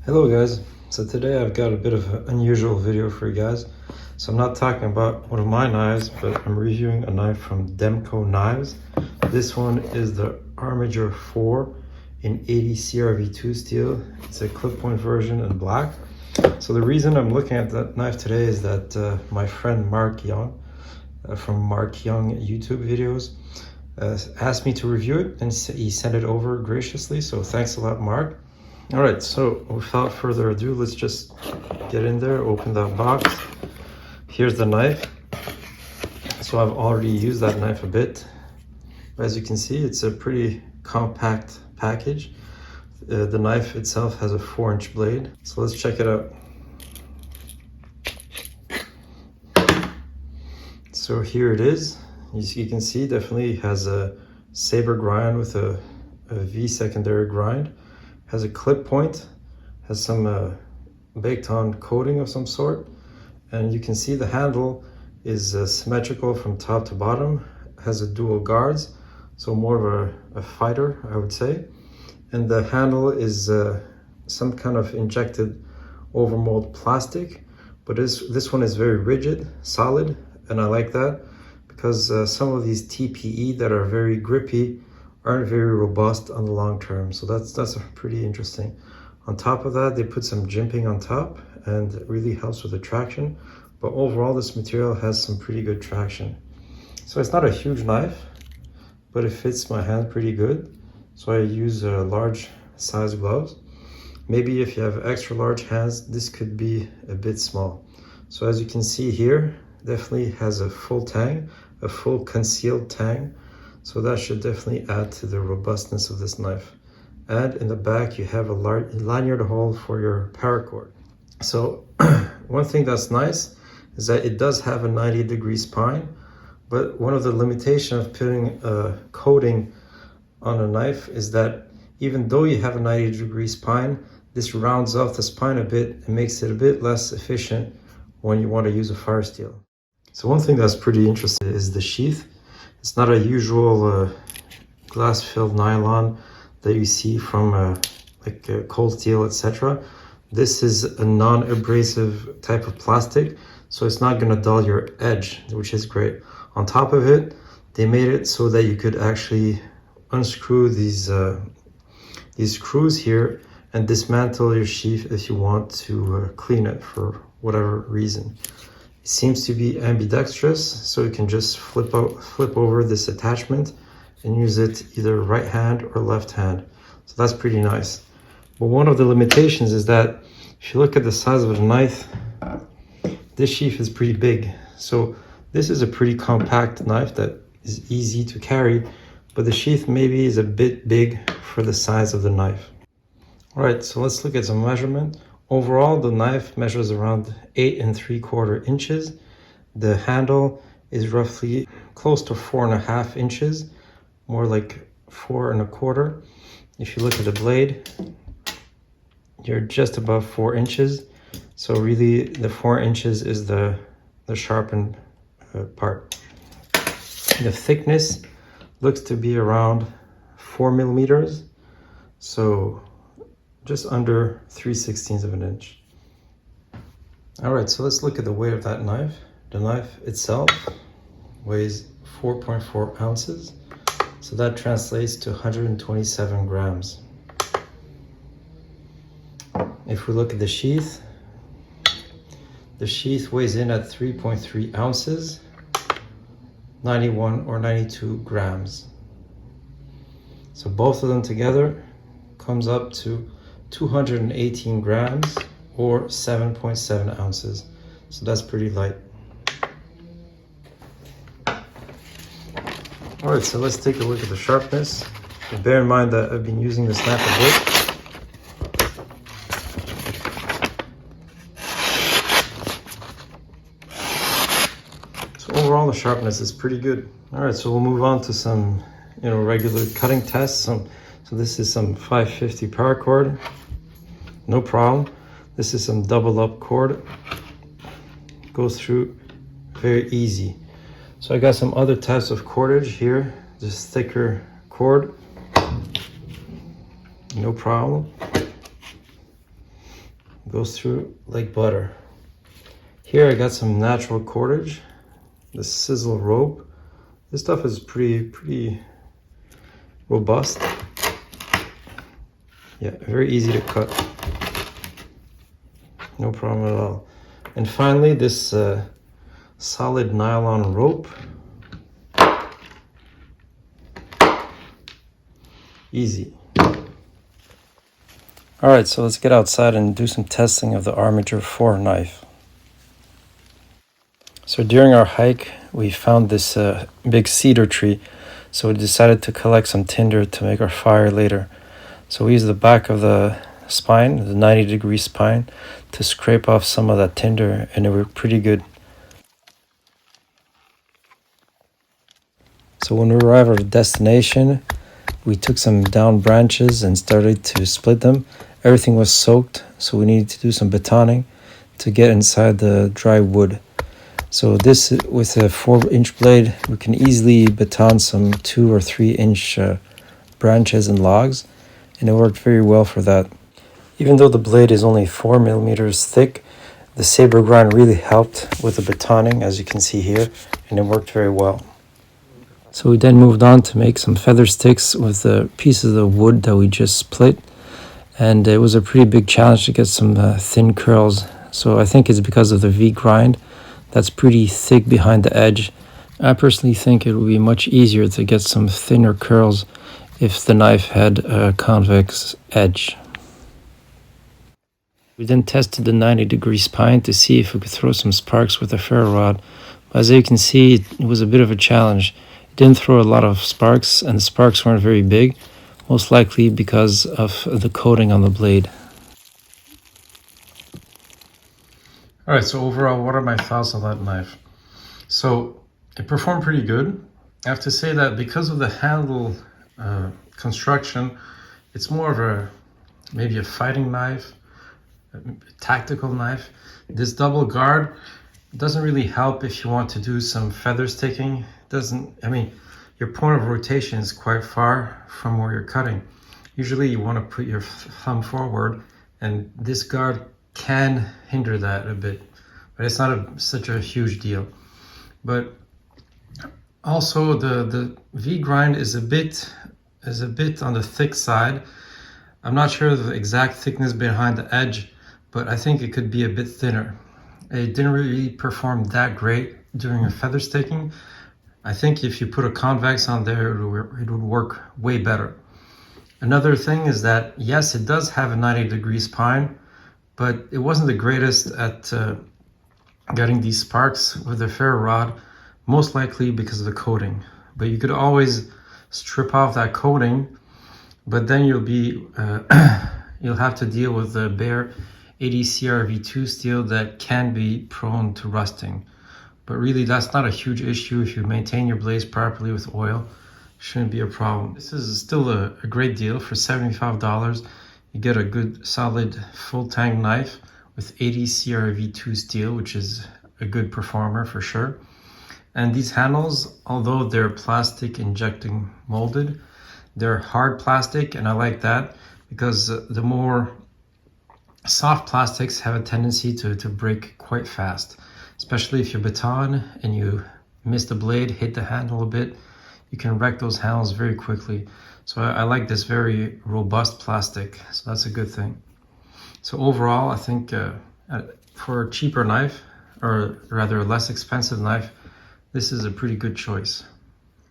Hello guys, so today I've got a bit of an unusual video for you guys. So I'm not talking about one of my knives, but I'm reviewing a knife from Demko knives. This one is the Armiger 4 in 80 CRV2 steel. It's a clip point version in black. So the reason I'm looking at that knife today is that my friend Mark Young from Mark Young YouTube videos asked me to review it, and he sent it over graciously, so thanks a lot, Mark. All right, so without further ado, let's just get in there, open that box. Here's the knife. So I've already used that knife a bit. As you can see, it's a pretty compact package. The knife itself has a 4-inch blade. So let's check it out. So here it is. You can see definitely has a saber grind with a V secondary grind. Has a clip point, has some baked on coating of some sort, and you can see the handle is symmetrical from top to bottom, has a dual guards, so more of a fighter, I would say. And the handle is some kind of injected overmold plastic, but this one is very rigid, solid, and I like that because some of these TPE that are very grippy aren't very robust on the long term, so that's pretty interesting. On top of that, they put some jimping on top, and it really helps with the traction, but overall this material has some pretty good traction. So it's not a huge knife, but it fits my hand pretty good, so I use large size gloves. Maybe if you have extra large hands, this could be a bit small. So as you can see here, definitely has a full tang, a full concealed tang. So that should definitely add to the robustness of this knife. And in the back, you have a lanyard hole for your paracord. So one thing that's nice is that it does have a 90-degree spine, but one of the limitations of putting a coating on a knife is that even though you have a 90-degree spine, this rounds off the spine a bit and makes it a bit less efficient when you want to use a fire steel. So one thing that's pretty interesting is the sheath. It's not a usual glass-filled nylon that you see from like cold steel, etc. This is a non-abrasive type of plastic, so it's not going to dull your edge, which is great. On top of it, they made it so that you could actually unscrew these screws here and dismantle your sheath if you want to clean it for whatever reason. It seems to be ambidextrous, so you can just flip over this attachment and use it either right hand or left hand. So that's pretty nice. But one of the limitations is that if you look at the size of the knife, this sheath is pretty big. So this is a pretty compact knife that is easy to carry, but the sheath maybe is a bit big for the size of the knife. All right, so let's look at some measurement. Overall, the knife measures around 8 3/4 inches. The handle is roughly close to 4.5 inches, more like 4 1/4. If you look at the blade, you're just above 4 inches. So really the 4 inches is the sharpened part. The thickness looks to be around 4 millimeters. So just under 3/16 of an inch. All right, so let's look at the weight of that knife. The knife itself weighs 4.4 ounces. So that translates to 127 grams. If we look at the sheath weighs in at 3.3 ounces, 91 or 92 grams. So both of them together comes up to 218 grams or 7.7 ounces. So that's pretty light. All right, so let's take a look at the sharpness. Bear in mind that I've been using this knife a bit. So overall, the sharpness is pretty good. All right, so we'll move on to some, regular cutting tests. So this is some 550 paracord. No problem. This is some double up cord. Goes through very easy. So I got some other types of cordage here, just thicker cord. No problem. Goes through like butter. Here I got some natural cordage, the sizzle rope. This stuff is pretty robust. Yeah, very easy to cut. No problem at all. And finally, this solid nylon rope. Easy. All right, so let's get outside and do some testing of the Armiger 4 knife. So during our hike, we found this big cedar tree. So we decided to collect some tinder to make our fire later. So we used the back of the spine, the 90-degree spine, to scrape off some of that tinder, and it worked pretty good. So when we arrived at our destination, we took some down branches and started to split them. Everything was soaked, so we needed to do some batoning to get inside the dry wood. So this, with a 4-inch blade, we can easily baton some 2 or 3-inch branches and logs, and it worked very well for that. Even though the blade is only 4 millimeters thick, the saber grind really helped with the batoning, as you can see here, and it worked very well. So we then moved on to make some feather sticks with the pieces of wood that we just split, and it was a pretty big challenge to get some thin curls. So I think it's because of the V grind that's pretty thick behind the edge. I personally think it would be much easier to get some thinner curls if the knife had a convex edge. We then tested the 90-degree spine to see if we could throw some sparks with a ferro rod. As you can see, it was a bit of a challenge. It didn't throw a lot of sparks, and the sparks weren't very big, most likely because of the coating on the blade. All right, so overall, what are my thoughts on that knife? So it performed pretty good. I have to say that because of the handle construction, it's more of maybe a fighting knife, a tactical knife. This double guard doesn't really help if you want to do some feather sticking. Your point of rotation is quite far from where you're cutting. Usually you want to put your thumb forward, and this guard can hinder that a bit, but it's not such a huge deal. But also the V grind is a bit on the thick side. I'm not sure the exact thickness behind the edge, but I think it could be a bit thinner. It didn't really perform that great during a feather sticking. I think if you put a convex on there, it would work way better. Another thing is that, yes, it does have a 90-degree spine, but it wasn't the greatest at getting these sparks with the ferro rod, most likely because of the coating. But you could always strip off that coating, but then you'll have to deal with the bare 80 CRV2 steel that can be prone to rusting. But really, that's not a huge issue. If you maintain your blades properly with oil, shouldn't be a problem. This is still a great deal. For $75, you get a good solid full tang knife with 80 CRV2 steel, which is a good performer for sure. And these handles, although they're plastic injecting molded, they're hard plastic, and I like that because the more soft plastics have a tendency to break quite fast, especially if you baton and you miss the blade, hit the handle a bit, you can wreck those handles very quickly. So I like this very robust plastic, so that's a good thing. So overall, I think for a cheaper knife, or rather a less expensive knife, this is a pretty good choice.